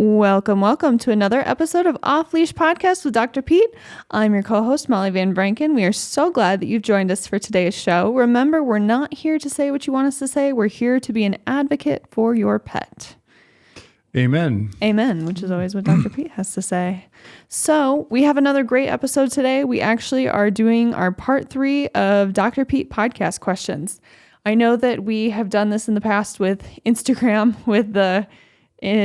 Welcome to another episode of Off Leash Podcast with Dr. Pete. I'm your co-host, Molly Van Branken. We are so glad that you've joined us for today's show. Remember, we're not here to say what you want us to say. We're here to be an advocate for your pet. Amen. Amen, which is always what Dr. Pete has to say. So we have another great episode today. We actually are doing our part 3 of Dr. Pete podcast questions. I know that we have done this in the past with Instagram, with the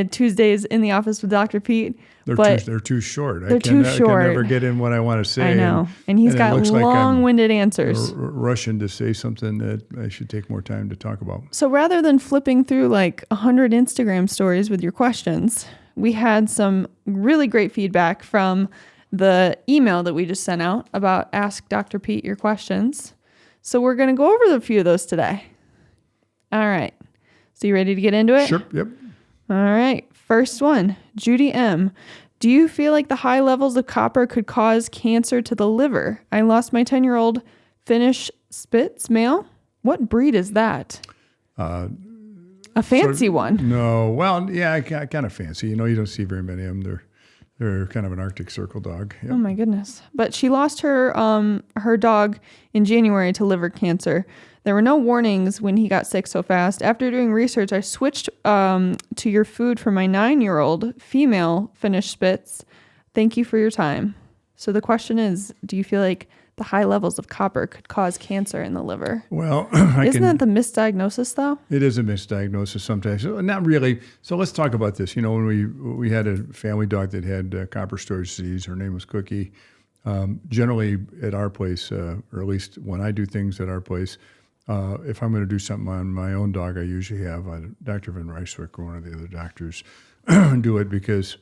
Tuesdays in the office with Dr. Pete. They're too short. I can never get in what I want to say. I know. And he's got long-winded answers. Rushing to say something that I should take more time to talk about. So rather than flipping through like 100 Instagram stories with your questions, we had some really great feedback from the email that we just sent out about Ask Dr. Pete Your Questions. So we're going to go over a few of those today. All right. So you ready to get into it? Sure. Yep. All right. First one, Judy M. Do you feel like the high levels of copper could cause cancer to the liver? I lost my 10-year-old Finnish Spitz male. What breed is that? A fancy one. No. Well, yeah, kind of fancy. You don't see very many of them. They're kind of an Arctic Circle dog. Yep. Oh my goodness. But she lost her dog in January to liver cancer. There were no warnings when he got sick so fast. After doing research, I switched to your food for my 9-year-old female Finnish Spitz. Thank you for your time. So the question is, do you feel like the high levels of copper could cause cancer in the liver? Well, isn't that the misdiagnosis, though? It is a misdiagnosis sometimes. Not really. So let's talk about this. When we had a family dog that had copper storage disease. Her name was Cookie. Generally, at our place, or at least when I do things at our place, if I'm going to do something on my own dog, I usually have Dr. Van Rijswijk or one of the other doctors do it, because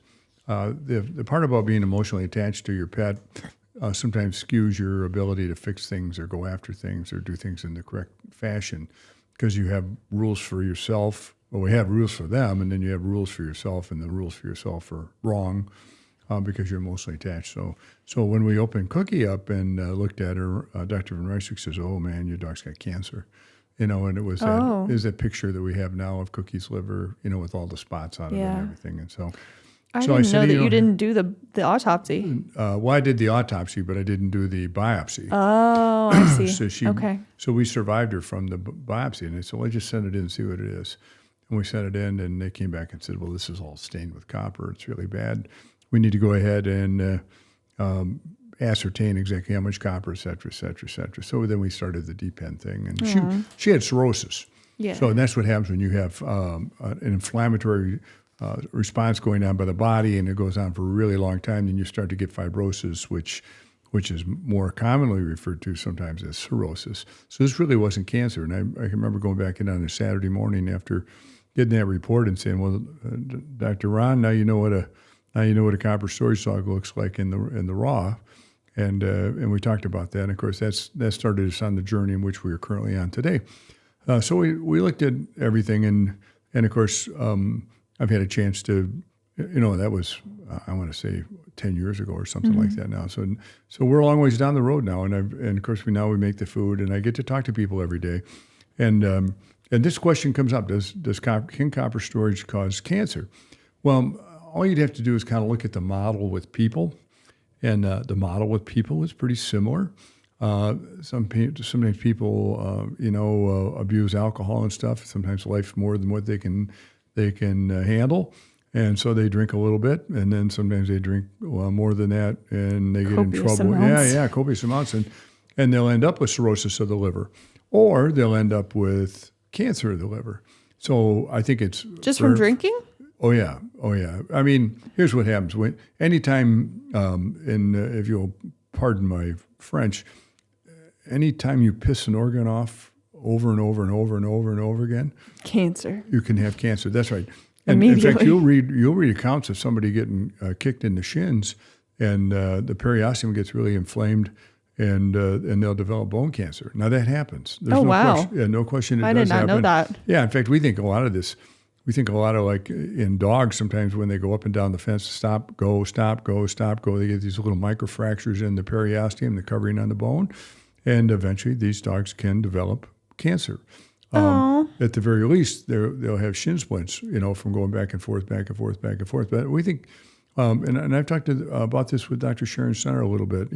the part about being emotionally attached to your pet sometimes skews your ability to fix things or go after things or do things in the correct fashion, because you have rules for yourself. Well, we have rules for them, and then you have rules for yourself, and the rules for yourself are wrong because you're emotionally attached. So when we opened Cookie up and looked at her, Dr. Van Rijswijk says, "Oh man, your dog's got cancer." And it was that picture that we have now of Cookie's liver, with all the spots on it and everything. And so I didn't know that you didn't do the autopsy. Well, I did the autopsy, but I didn't do the biopsy. Oh, I see. Okay. So we survived her from the biopsy, and they said, "Well, just send it in and see what it is." And we sent it in, and they came back and said, "Well, this is all stained with copper. It's really bad. We need to go ahead and ascertain exactly how much copper, et cetera, et cetera, et cetera." So then we started the depend thing, and she had cirrhosis. Yeah. So that's what happens when you have an inflammatory response going on by the body, and it goes on for a really long time. Then you start to get fibrosis, which is more commonly referred to sometimes as cirrhosis. So this really wasn't cancer. And I can remember going back in on a Saturday morning after getting that report and saying, "Well, Dr. Ron, now you know what a copper storage dog looks like in the raw," and we talked about that. And of course, that started us on the journey in which we are currently on today. So we looked at everything, and of course, I've had a chance to, that was I want to say 10 years ago or something like that now. So we're a long ways down the road now, and of course we make the food, and I get to talk to people every day, and this question comes up: can copper storage cause cancer? Well, all you'd have to do is kind of look at the model with people, and the model with people is pretty similar. Sometimes people, abuse alcohol and stuff. Sometimes life's more than what they can handle, and so they drink a little bit, and then sometimes they drink more than that, and they get in trouble. Copious amounts, and they'll end up with cirrhosis of the liver, or they'll end up with cancer of the liver. So I think it's just from drinking. Oh yeah. I mean, here's what happens anytime, if you'll pardon my French, anytime you piss an organ off over and over and over and over and over again, cancer. You can have cancer. That's right. And in fact, you'll read accounts of somebody getting kicked in the shins, and the periosteum gets really inflamed, and they'll develop bone cancer. Now that happens. There's no question. I did not know that. Yeah, in fact, we think a lot of this. We think a lot of, like in dogs, sometimes when they go up and down the fence, stop, go, stop, go, stop, go, they get these little microfractures in the periosteum, the covering on the bone, and eventually these dogs can develop cancer. Oh. At the very least, they'll have shin splints, from going back and forth, back and forth, back and forth. But we think, and I've talked about this with Dr. Sharon Center a little bit.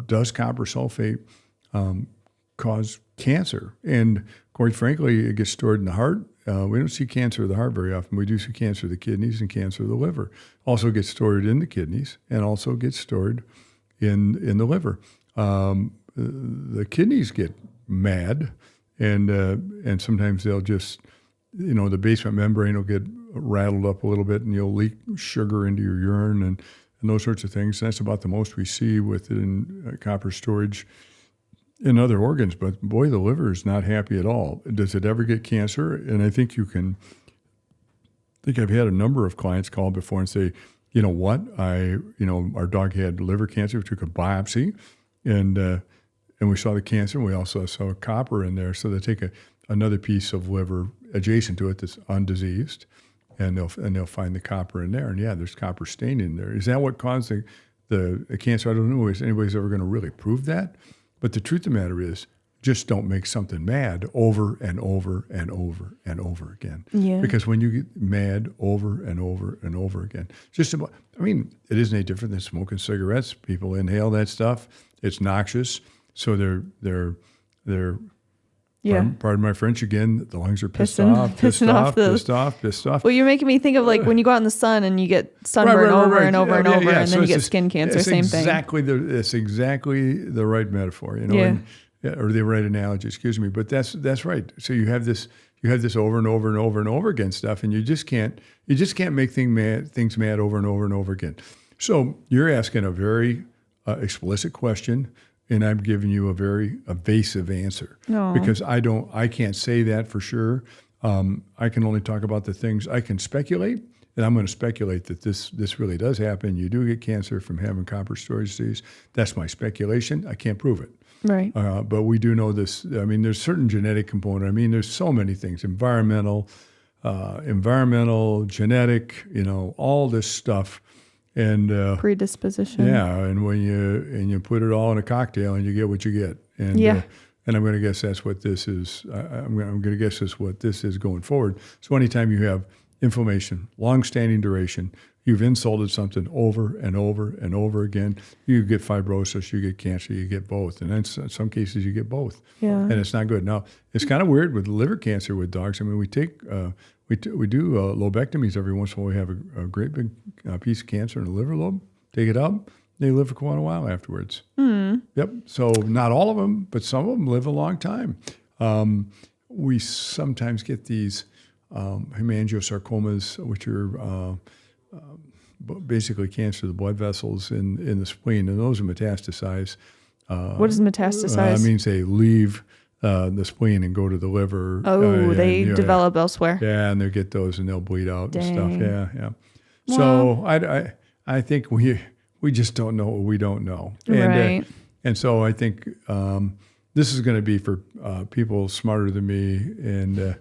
Does copper sulfate cause cancer? And quite frankly, it gets stored in the heart. We don't see cancer of the heart very often. We do see cancer of the kidneys and cancer of the liver. Also gets stored in the kidneys and also gets stored in the liver. The kidneys get mad, and sometimes they'll just, the basement membrane will get rattled up a little bit, and you'll leak sugar into your urine and those sorts of things. That's about the most we see with it in copper storage in other organs. But boy, the liver is not happy at all. Does it ever get cancer? And I think I've had a number of clients call before and say, you know what, our dog had liver cancer. We took a biopsy, and we saw the cancer. And we also saw copper in there. So they take another piece of liver adjacent to it that's undiseased, and they'll find the copper in there. And yeah, there's copper stain in there. Is that what caused the cancer? I don't know if anybody's ever going to really prove that. But the truth of the matter is, just don't make something mad over and over and over and over again. Yeah. Because when you get mad over and over and over again, it isn't any different than smoking cigarettes. People inhale that stuff. It's noxious. So they're yeah. Pardon my French again, the lungs are pissed Pissing off. Well, you're making me think of like when you go out in the sun and you get sunburned over and over and over, and then you get skin cancer. Same thing. It's exactly the right metaphor, Yeah. Or the right analogy. Excuse me, but that's right. So you have this over and over and over and over again stuff, and you just can't make things mad over and over and over again. So you're asking a very explicit question, and I'm giving you a very evasive answer. No. Because I can't say that for sure. I can only talk about the things I can speculate, and I'm going to speculate that this really does happen. You do get cancer from having copper storage disease. That's my speculation. I can't prove it. Right. But we do know this. I mean, there's certain genetic component. I mean, there's so many things, environmental, genetic, all this stuff. And predisposition. Yeah, and when you put it all in a cocktail and you get what you get. And yeah. And I'm going to guess that's what this is. I'm going to guess that's what this is going forward. So anytime you have inflammation, long-standing duration, you've insulted something over and over and over again, you get fibrosis, you get cancer, you get both. And in some cases, you get both. Yeah. And it's not good. Now, it's kind of weird with liver cancer with dogs. I mean, we do lobectomies every once in a while. We have a great big piece of cancer in the liver lobe, take it out, they live for quite a while afterwards. Mm. Yep. So not all of them, but some of them live a long time. We sometimes get these hemangiosarcomas, which are basically cancer of the blood vessels in the spleen, and those are metastasize. What does metastasize? It means they leave the spleen and go to the liver. Oh, they develop elsewhere. Yeah, and they get those and they'll bleed out and stuff. Yeah. Wow. So I think we just don't know what we don't know. Right. And so I think this is going to be for people smarter than me and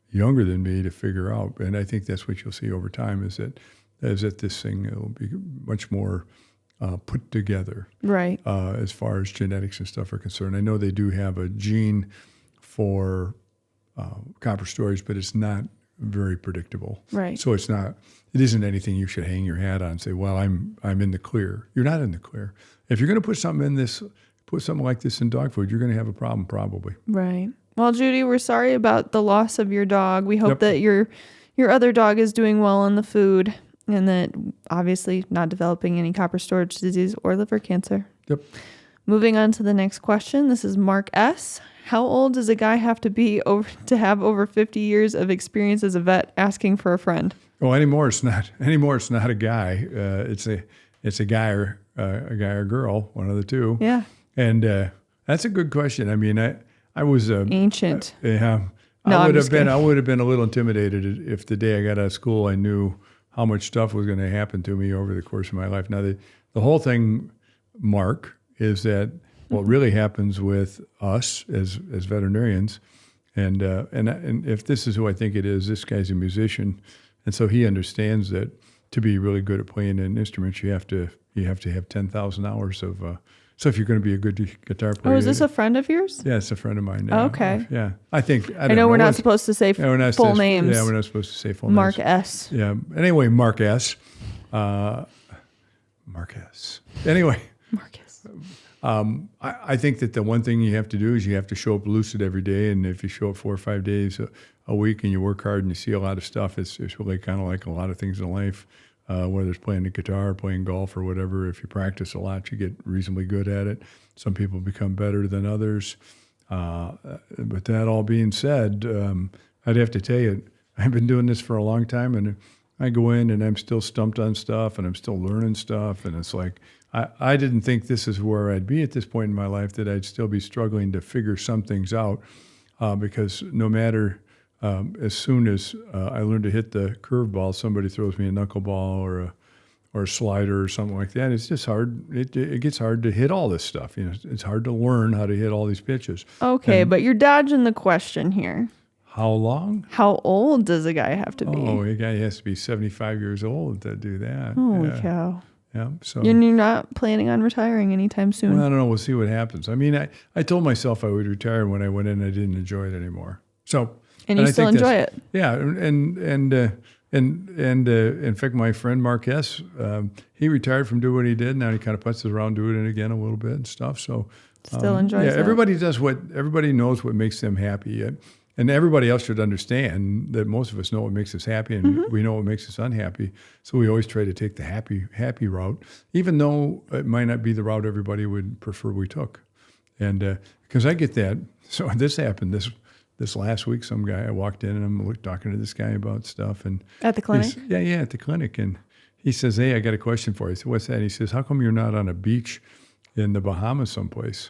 younger than me to figure out. And I think that's what you'll see over time is that this thing will be much more put together. Right. As far as genetics and stuff are concerned. I know they do have a gene for copper storage, but it's not very predictable. Right. So it isn't anything you should hang your hat on and say, well, I'm in the clear. You're not in the clear. If you're going to put something like this in dog food, you're going to have a problem probably. Right. Well, Judy, we're sorry about the loss of your dog. We hope that your other dog is doing well on the food and that obviously not developing any copper storage disease or liver cancer. Yep. Moving on to the next question. This is Mark S. How old does a guy have to be to have over 50 years of experience as a vet asking for a friend? Well, anymore it's not a guy. It's a guy or a girl, one of the two. Yeah. And that's a good question. I mean, I was ancient. Yeah. No, I would have been a little intimidated if the day I got out of school I knew how much stuff was going to happen to me over the course of my life. Now the whole thing, Mark, is that what really happens with us as veterinarians, and if this is who I think it is, this guy's a musician, and so he understands that to be really good at playing an instrument, you have to have 10,000 hours of So if you're going to be a good guitar player, Oh, is this a friend of yours? yeah, it's a friend of mine. Oh, Yeah. okay. Yeah, I think I know we're not supposed to say we're not full names. Yeah, we're not supposed to say full Mark names. S. Yeah. Anyway, Mark S. Mark S. Anyway. Marcus. I think that the one thing you have to do is you have to show up lucid every day. And if you show up 4 or 5 days a week and you work hard and you see a lot of stuff, it's really kind of like a lot of things in life, whether it's playing the guitar, playing golf or whatever. If you practice a lot, you get reasonably good at it. Some people become better than others. But that all being said, I'd have to tell you, I've been doing this for a long time, and I go in and I'm still stumped on stuff and I'm still learning stuff. And it's like, I didn't think this is where I'd be at this point in my life, that I'd still be struggling to figure some things out, because no matter, as soon as I learn to hit the curveball, somebody throws me a knuckleball or a slider or something like that. It's just hard. It gets hard to hit all this stuff. It's hard to learn how to hit all these pitches. Okay, but you're dodging the question here. How long? How old does a guy have to be? Oh, a guy has to be 75 years old to do that. Holy yeah. cow. Yeah. So And you're not planning on retiring anytime soon? well, I don't know. We'll see what happens. I mean, I told myself I would retire when I went in. I didn't enjoy it anymore. So And you I still think enjoy that's- it? Yeah, and in fact, my friend Mark S. He retired from doing what he did. Now he kind of puts it around doing it again a little bit and stuff. So Still enjoys yeah, it? everybody knows what makes them happy. And everybody else should understand that most of us know what makes us happy, and we know what makes us unhappy. So we always try to take the happy route, even though it might not be the route everybody would prefer we took. And because I get that. So this happened this last week. Some guy, I walked in and I'm talking to this guy about stuff. And At the clinic? Yeah, at the clinic. And he says, "Hey, I got a question for you." I said, "What's that?" And he says, "How come you're not on a beach in the Bahamas someplace?"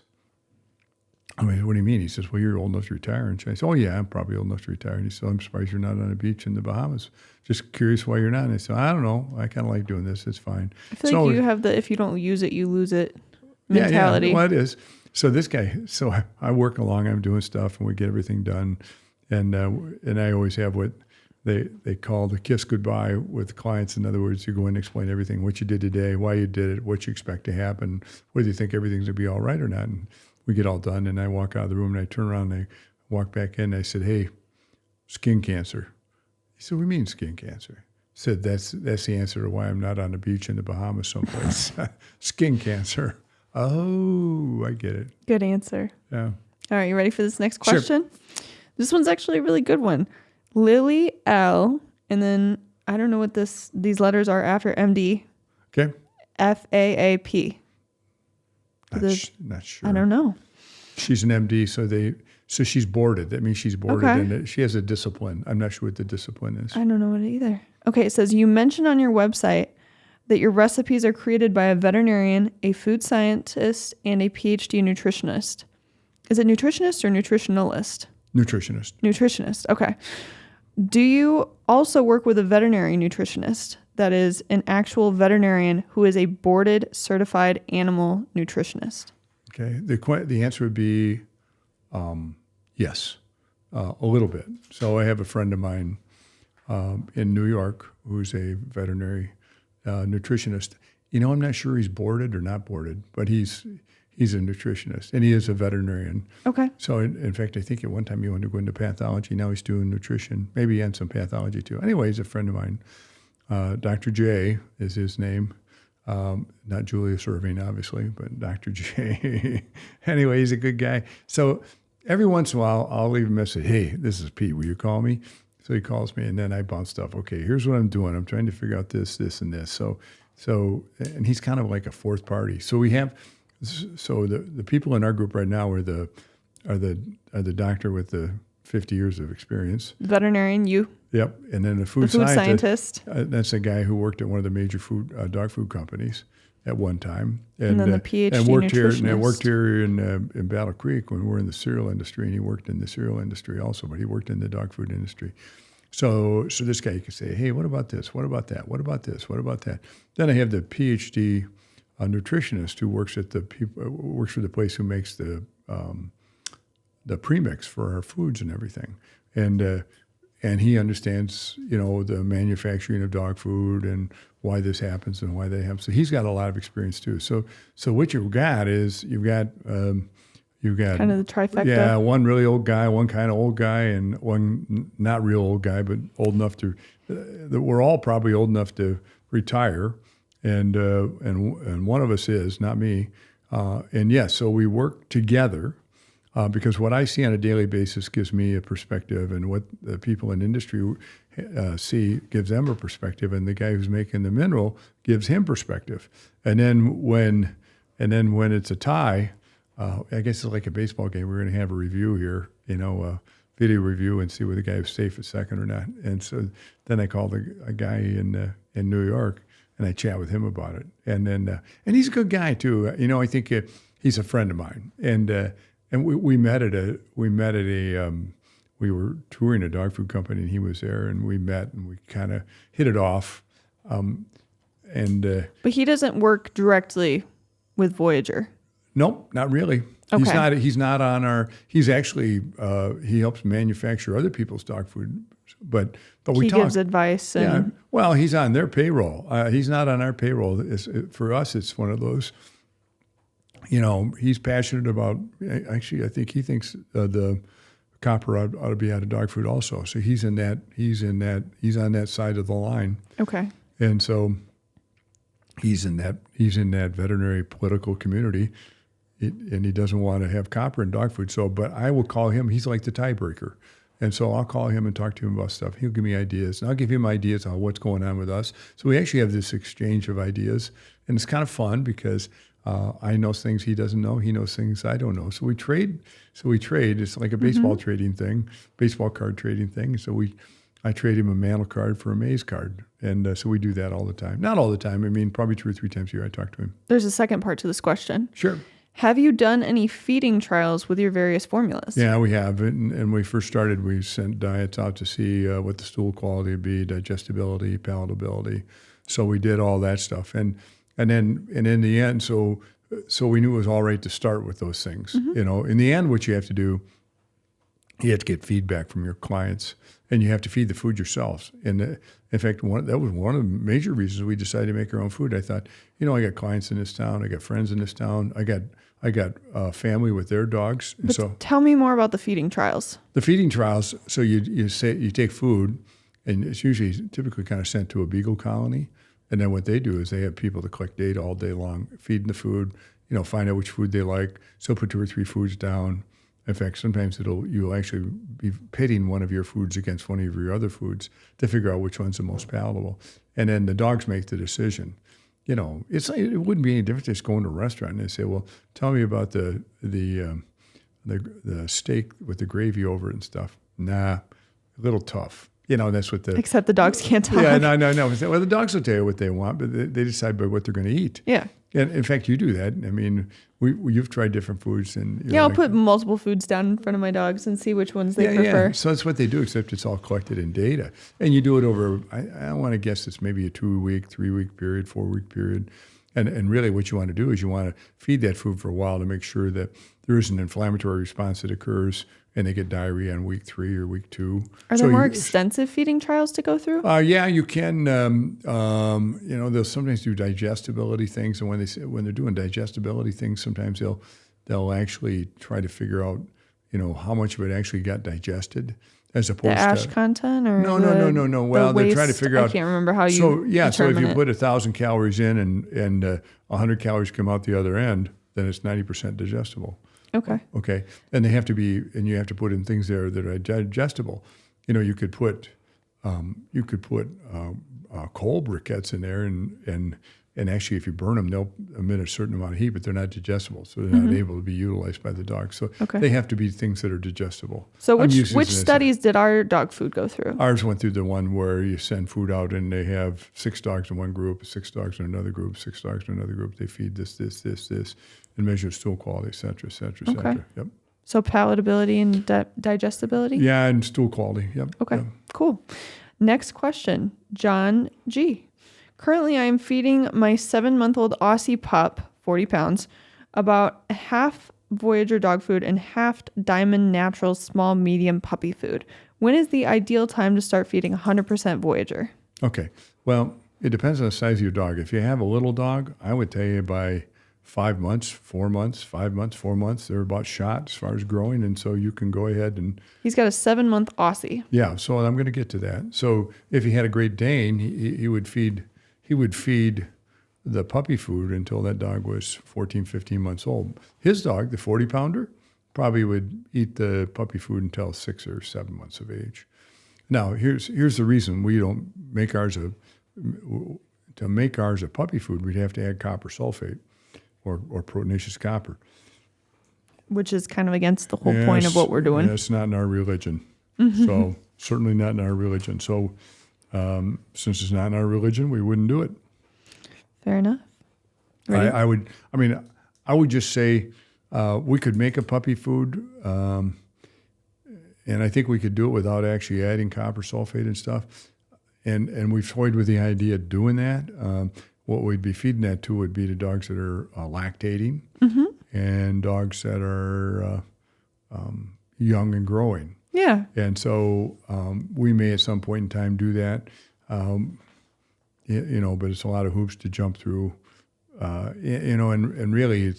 I mean, what do you mean? He says, "Well, you're old enough to retire." And I said, "Oh, yeah, I'm probably old enough to retire." And he said, "I'm surprised you're not on a beach in the Bahamas. Just curious why you're not." And I said, "I don't know. I kind of like doing this. It's fine." I feel like you have the if you don't use it, you lose it mentality. Yeah, well, it is. So this guy, I work along, I'm doing stuff, and we get everything done. And I always have what they call the kiss goodbye with clients. In other words, you go in and explain everything, what you did today, why you did it, what you expect to happen, whether you think everything's going to be all right or not. And we get all done, and I walk out of the room, and I turn around, and I walk back in, and I said, "Hey, skin cancer." He said, "What do you mean skin cancer?" I said, that's the answer to why I'm not on the beach in the Bahamas someplace. Skin cancer. Oh, I get it. Good answer. Yeah. All right, you ready for this next Sure. question? This one's actually a really good one. Lily L, and then I don't know what these letters are after MD. Okay. FAAP. Not sure. I don't know. She's an MD, so she's boarded. That means she's boarded, Okay. and she has a discipline. I'm not sure what the discipline is. I don't know it either. Okay, it says you mentioned on your website that your recipes are created by a veterinarian, a food scientist, and a PhD nutritionist. Is it nutritionist or nutritionalist? Nutritionist. Nutritionist. Okay. Do you also work with a veterinary nutritionist that is an actual veterinarian who is a boarded certified animal nutritionist? Okay. The answer would be yes, a little bit. So I have a friend of mine in New York who's a veterinary nutritionist. I'm not sure he's boarded or not boarded, but he's a nutritionist, and he is a veterinarian. Okay. So, in fact, I think at one time he wanted to go into pathology. Now he's doing nutrition, maybe and some pathology too. Anyway, he's a friend of mine. Dr. J is his name. Not Julius Irving, obviously, but Dr. J. Anyway, he's a good guy. So every once in a while, I'll leave a message. "Hey, this is Pete. Will you call me?" So he calls me, and then I bounce stuff. "Okay, here's what I'm doing. I'm trying to figure out this, and this." So, and he's kind of like a fourth party. So we have, the people in our group right now are the doctor with the 50 years of experience. Veterinarian, you. Yep, and then the The food scientist. scientist. That's a guy who worked at one of the major dog food companies at one time, And then the PhD and worked nutritionist. here in Battle Creek when we were in the cereal industry, and he worked in the cereal industry also, but he worked in the dog food industry. So this guy, you could say, "Hey, what about this? What about that? What about this? What about that?" Then I have the PhD nutritionist who works for the place who makes the premix for our foods and everything, and and he understands, the manufacturing of dog food and why this happens and why they have. So he's got a lot of experience too. So what you've got is you've got Kind of the trifecta. Yeah, one really old guy, one kind of old guy, and one not real old guy, but old enough to. We're all probably old enough to retire, and one of us is, not me. And yes, so we work together. Because what I see on a daily basis gives me a perspective, and what the people in industry see gives them a perspective, and the guy who's making the mineral gives him perspective. And then when it's a tie, I guess it's like a baseball game. We're going to have a review here, a video review, and see whether the guy is safe at second or not. And so then I call a guy in New York, and I chat with him about it. And then and he's a good guy too. I think he's a friend of mine, and we met at a we were touring a dog food company, and he was there, and we met, and we kind of hit it off. But he doesn't work directly with Voyager. Nope, not really. Okay. He's not on our. He's actually he helps manufacture other people's dog food, but we talk. He gives advice. And well, he's on their payroll. He's not on our payroll. For us, it's one of those. He's passionate about. Actually, I think he thinks the copper ought to be out of dog food also. So he's on that side of the line. Okay. And so he's in that veterinary political community. And he doesn't want to have copper in dog food. So, but I will call him. He's like the tiebreaker. And so I'll call him and talk to him about stuff. He'll give me ideas, and I'll give him ideas on what's going on with us. So we actually have this exchange of ideas, and it's kind of fun because I know things he doesn't know. He knows things I don't know. So we trade. It's like a baseball trading thing, baseball card trading thing. So I trade him a mantle card for a maize card. And so we do that all the time. Not all the time. I mean, probably 2 or 3 times a year I talk to him. There's a second part to this question. Sure. Have you done any feeding trials with your various formulas? Yeah, we have. And when we first started, we sent diets out to see what the stool quality would be, digestibility, palatability. So we did all that stuff. And in the end, so we knew it was all right to start with those things. In the end, what you have to do, you have to get feedback from your clients, and you have to feed the food yourselves. And in fact, that was one of the major reasons we decided to make our own food. I thought, I got clients in this town, I got friends in this town, I got family with their dogs. And so tell me more about the feeding trials. The feeding trials. So you take food, and it's typically kind of sent to a beagle colony. And then what they do is they have people that collect data all day long, feeding the food, find out which food they like. So put 2 or 3 foods down. In fact, sometimes you'll actually be pitting one of your foods against one of your other foods to figure out which one's the most palatable. And then the dogs make the decision. It's like, it wouldn't be any different just going to a restaurant and they say, well, tell me about the steak with the gravy over it and stuff. Nah, a little tough. That's what Except the dogs can't talk. Yeah, no. Well, the dogs will tell you what they want, but they decide by what they're going to eat. Yeah. And in fact, you do that. I mean, you've tried different foods, and I'll put multiple foods down in front of my dogs and see which ones they prefer. Yeah. So that's what they do, except it's all collected in data, and you do it over. I want to guess it's maybe a 2-week, 3-week period, 4-week period, and really what you want to do is you want to feed that food for a while to make sure that there is an inflammatory response that occurs, and they get diarrhea on week 3 or week 2. Are there more extensive feeding trials to go through? Yeah, you can. They'll sometimes do digestibility things, and when they're doing digestibility things, sometimes they'll actually try to figure out, how much of it actually got digested, as opposed the ash to content or no. Well, they're trying to figure out. I can't remember how you. So if you it. put 1,000 calories in and 100 calories come out the other end, then it's 90% digestible. Okay. And you have to put in ththings there that are digestible. You could put coal briquettes in there, and actually, if you burn them, they'll emit a certain amount of heat, but they're not digestible, so they're not able to be utilized by the dog. So they have to be things that are digestible. So which studies did our dog food go through? Ours went through the one where you send food out, and they have 6 dogs in one group, 6 dogs in another group, 6 dogs in another group. They feed this, and measure stool quality, et cetera, et cetera, et cetera. Yep. So palatability and digestibility? Yeah, and stool quality. Yep. Okay, cool. Next question, John G. Currently, I am feeding my 7-month-old Aussie pup, 40 pounds, about half Voyager dog food and half Diamond Naturals small medium puppy food. When is the ideal time to start feeding 100% Voyager? Okay. Well, it depends on the size of your dog. If you have a little dog, I would tell you by 5 months, 4 months, 5 months, 4 months, they're about shot as far as growing. And so you can go ahead and... He's got a 7-month Aussie. Yeah, so I'm going to get to that. So if he had a Great Dane, he would feed the puppy food until that dog was 14, 15 months old. His dog, the 40-pounder, probably would eat the puppy food until 6 or 7 months of age. Now, here's the reason we don't make ours to make ours a puppy food, we'd have to add copper sulfate or proteinaceous copper. Which is kind of against the whole point of what we're doing. It's not in our religion. So certainly not in our religion. So since it's not in our religion, we wouldn't do it. Fair enough. I would just say we could make a puppy food, and I think we could do it without actually adding copper sulfate and stuff. And we've toyed with the idea of doing that. What we'd be feeding that to would be the dogs that are lactating and dogs that are young and growing. Yeah. And so we may at some point in time do that, but it's a lot of hoops to jump through, and really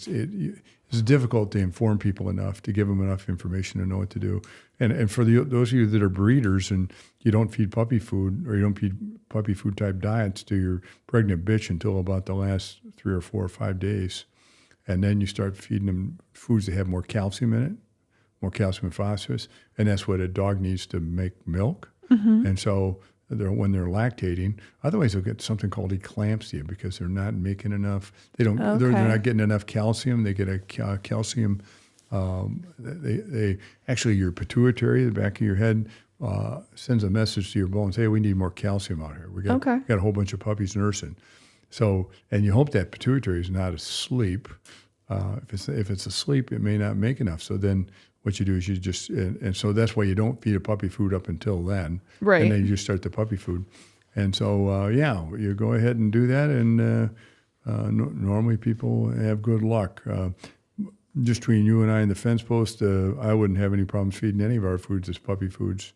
it's difficult to inform people enough, to give them enough information to know what to do. And for those of you that are breeders and you don't feed puppy food or you don't feed puppy food type diets to your pregnant bitch until about the last 3 or 4 or 5 days, and then you start feeding them foods that have more calcium in it, more calcium and phosphorus, and that's what a dog needs to make milk. And so when they're lactating, otherwise they'll get something called eclampsia because they're not making enough. They're not getting enough calcium. They get a calcium. They actually, your pituitary, the back of your head, sends a message to your bones. Hey, we need more calcium out here. We got a whole bunch of puppies nursing. So, and you hope that pituitary is not asleep. If it's asleep, it may not make enough. So then what you do is you just, and so that's why you don't feed a puppy food up until then. Right. And then you just start the puppy food. And so, you go ahead and do that. And normally people have good luck. Just between you and I and the fence post, I wouldn't have any problems feeding any of our foods as puppy foods.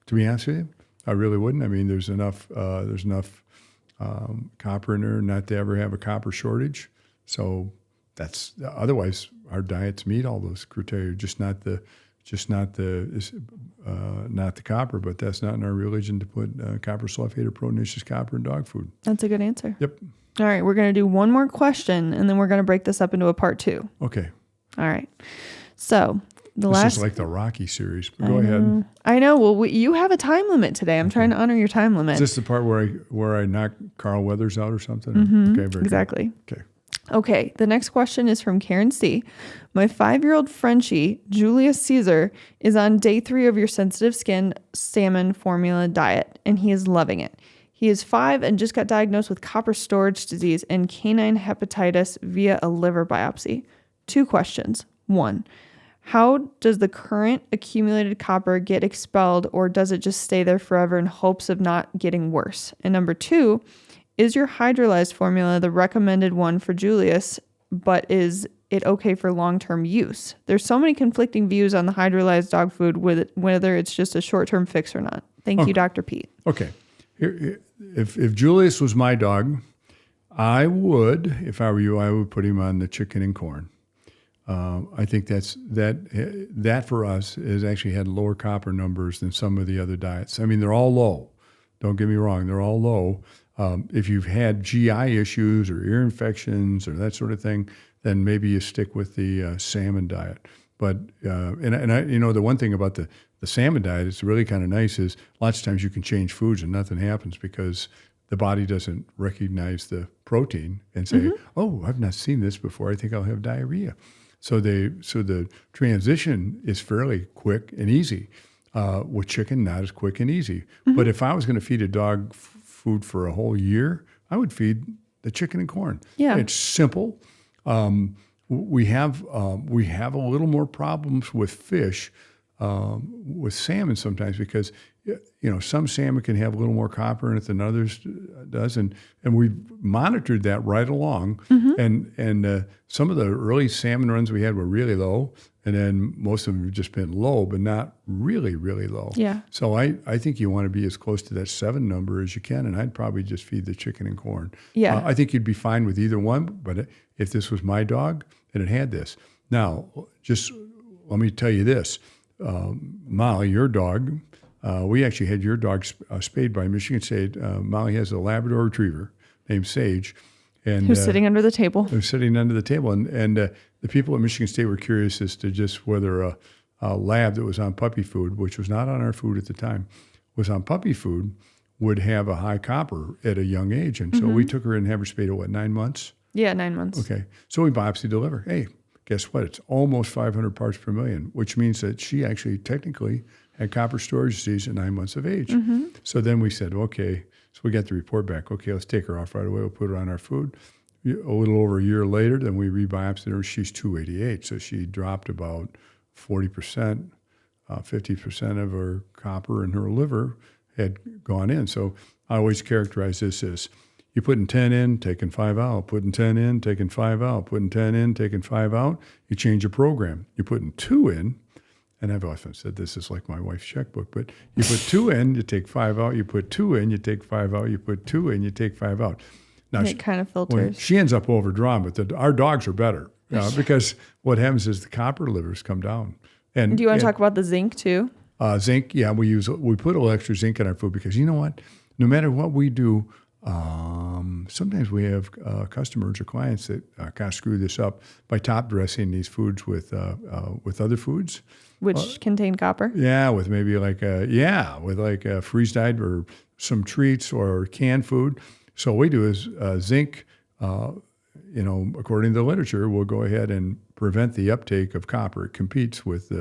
To be honest with you, I really wouldn't. I mean, there's enough copper in there not to ever have a copper shortage. So otherwise our diets meet all those criteria, not the copper, but that's not in our religion to put copper sulfate or proteinaceous copper in dog food. That's a good answer. Yep. All right, we're going to do one more question, and then we're going to break this up into a part 2. Okay. All right. So this is like the Rocky series. But go ahead. I know. Well, you have a time limit today. I'm trying to honor your time limit. Is this the part where I knock Carl Weathers out or something? Okay, very exactly. Good. Okay. The next question is from Karen C. My 5-year-old Frenchie, Julius Caesar, is on day 3 of your sensitive skin salmon formula diet, and he is loving it. He is 5 and just got diagnosed with copper storage disease and canine hepatitis via a liver biopsy. 2 questions. 1, how does the current accumulated copper get expelled, or does it just stay there forever in hopes of not getting worse? And number 2, is your hydrolyzed formula the recommended one for Julius, but is it okay for long-term use? There's so many conflicting views on the hydrolyzed dog food, whether it's just a short-term fix or not. Thank you, Dr. Pete. Okay. Here, if Julius was my dog, I would, if I were you, I would put him on the chicken and corn. I think that for us has actually had lower copper numbers than some of the other diets. I mean, they're all low. Don't get me wrong, they're all low. If you've had GI issues or ear infections or that sort of thing, then maybe you stick with the salmon diet. But the one thing about the salmon diet, it's really kind of nice, is lots of times you can change foods and nothing happens because the body doesn't recognize the protein and say, oh, I've not seen this before. I think I'll have diarrhea. So the transition is fairly quick and easy. With chicken, not as quick and easy. But if I was going to feed a dog food for a whole year, I would feed the chicken and corn. Yeah. It's simple. We have a little more problems with fish, with salmon sometimes because some salmon can have a little more copper in it than others does, and we've monitored that right along. And some of the early salmon runs we had were really low, And then most of them have just been low, but not really, really low. Yeah. So I think you want to be as close to that 7 number as you can, and I'd probably just feed the chicken and corn. Yeah. I think you'd be fine with either one, but if this was my dog and it had this. Now, just let me tell you this. Molly, your dog, we actually had your dog spayed by Michigan State. Molly has a Labrador Retriever named Sage. And, Who's sitting under the table. They're sitting under the table. And the people at Michigan State were curious as to just whether a lab that was on puppy food, which was not on our food at the time, was on puppy food, would have a high copper at a young age. And so we took her and had her spayed at 9 months? Yeah, 9 months. Okay. So we biopsied the liver. Hey, guess what? It's almost 500 parts per million, which means that she actually technically had copper storage disease at 9 months of age. So then we said, okay, so we got the report back. Okay, let's take her off right away. We'll put her on our food. A little over a year later, then we rebiopsied her. She's 288, so she dropped about 40%, 50% of her copper in her liver had gone in. So I always characterize this as you putting 10 in, taking 5 out, putting 10 in, taking 5 out, putting 10 in, taking 5 out. You change your program. You're putting 2 in, and I've often said this is like my wife's checkbook, but you put 2 in, you take 5 out, you put 2 in, you take 5 out, you put 2 in, you take 5 out. Now, It kind of filters. she ends up overdrawn, but our dogs are better because what happens is the copper livers come down. And Do you want to talk about the zinc too? Zinc? Yeah, we put a little extra zinc in our food because you know what? No matter what we do, sometimes we have customers or clients that kind of screw this up by top dressing these foods with other foods. Which contain copper? Yeah, with maybe like a freeze-dried or some treats or canned food. So what we do is zinc, according to the literature, will go ahead and prevent the uptake of copper. It competes with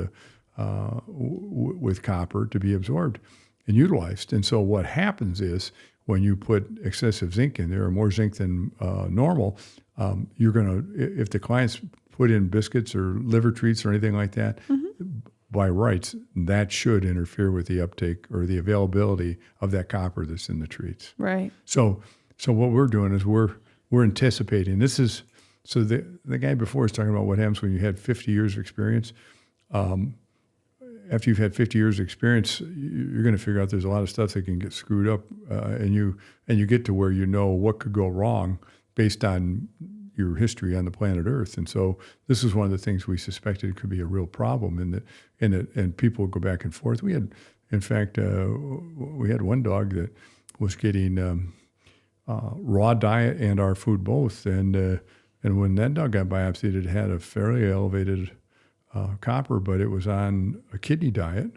with copper to be absorbed and utilized. And so what happens is when you put excessive zinc in there, or more zinc than normal, you're going to, if the clients put in biscuits or liver treats or anything like that, by rights, that should interfere with the uptake or the availability of that copper that's in the treats. Right. So what we're doing is we're anticipating. This is so the guy before was talking about what happens when you had 50 years of experience. After you've had 50 years of experience, you're going to figure out there's a lot of stuff that can get screwed up, and you get to where you know what could go wrong based on your history on the planet Earth. And so this is one of the things we suspected could be a real problem, and people would go back and forth. We had, in fact, we had one dog that was getting raw diet and our food both, and when that dog got biopsied, it had a fairly elevated copper, but it was on a kidney diet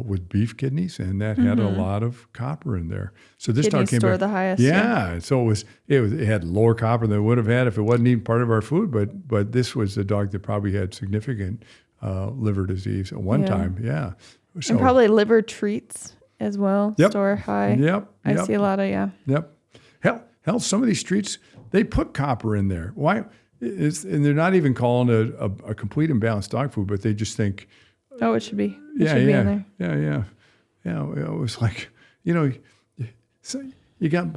with beef kidneys, and that had a lot of copper in there. So this Kidneys dog came store back. the highest. Yeah, so it had lower copper than it would have had if it wasn't even part of our food. But this was a dog that probably had significant liver disease at one time. Yeah, so, And probably liver treats as well. Yep. Store high. Yep. I see a lot of, Yep. Hell, some of these treats, they put copper in there. Why? And they're not even calling it a complete and balanced dog food, but they just think, Oh, it should be. yeah, Should be in there. Yeah. It was like, so you got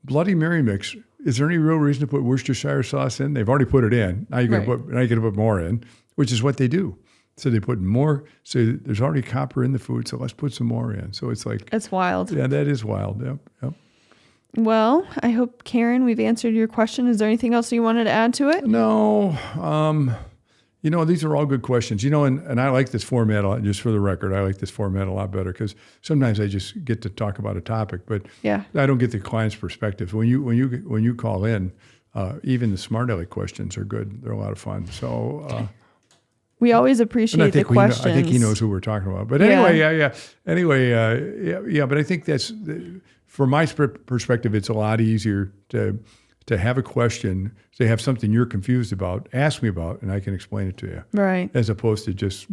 Bloody Mary mix. Is there any real reason to put Worcestershire sauce in? They've already put it in. Now you're going to put more in, which is what they do. So they put more. So there's already copper in the food, so let's put some more in. So it's like, It's wild. yeah, that is wild. Yep. Well, I hope, Karen, we've answered your question. Is there anything else you wanted to add to it? No, these are all good questions. And I like this format a lot. Just for the record, I like this format a lot better because sometimes I just get to talk about a topic, but Yeah. I don't get the client's perspective. When you call in, even the smart aleck questions are good. They're a lot of fun. So We always and appreciate the questions. I think he knows who we're talking about. But anyway, yeah. Anyway, But I think that's from my perspective, it's a lot easier to have a question, to have something you're confused about, ask me about, and I can explain it to you. Right. As opposed to just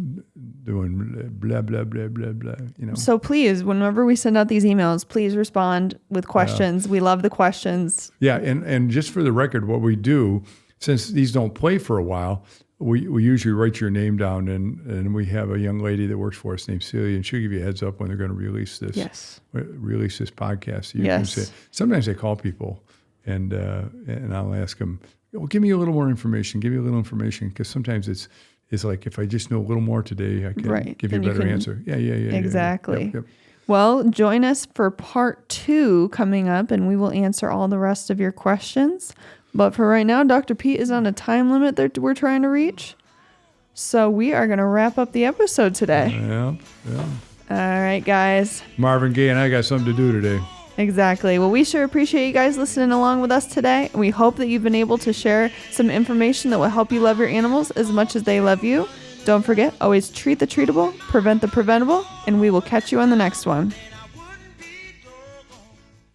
doing blah, blah, blah, blah, blah, So please, whenever we send out these emails, please respond with questions. We love the questions. Yeah, and just for the record, what we do, since these don't play for a while, we usually write your name down, and we have a young lady that works for us named Celia, and she'll give you a heads up when they're going to release this. Yes. Release this podcast. You Yes. can say, sometimes I call people, and I'll ask them, well, give me a little more information. Give me a little information, because sometimes is like, if I just know a little more today, I can Right. give you a Then you better can- answer. Yeah. Exactly. Yep. Well, join us for part 2 coming up, and we will answer all the rest of your questions. But for right now, Dr. Pete is on a time limit that we're trying to reach. So we are going to wrap up the episode today. Yeah. All right, guys. Marvin Gaye and I got something to do today. Exactly. Well, we sure appreciate you guys listening along with us today. We hope that you've been able to share some information that will help you love your animals as much as they love you. Don't forget, always treat the treatable, prevent the preventable, and we will catch you on the next one.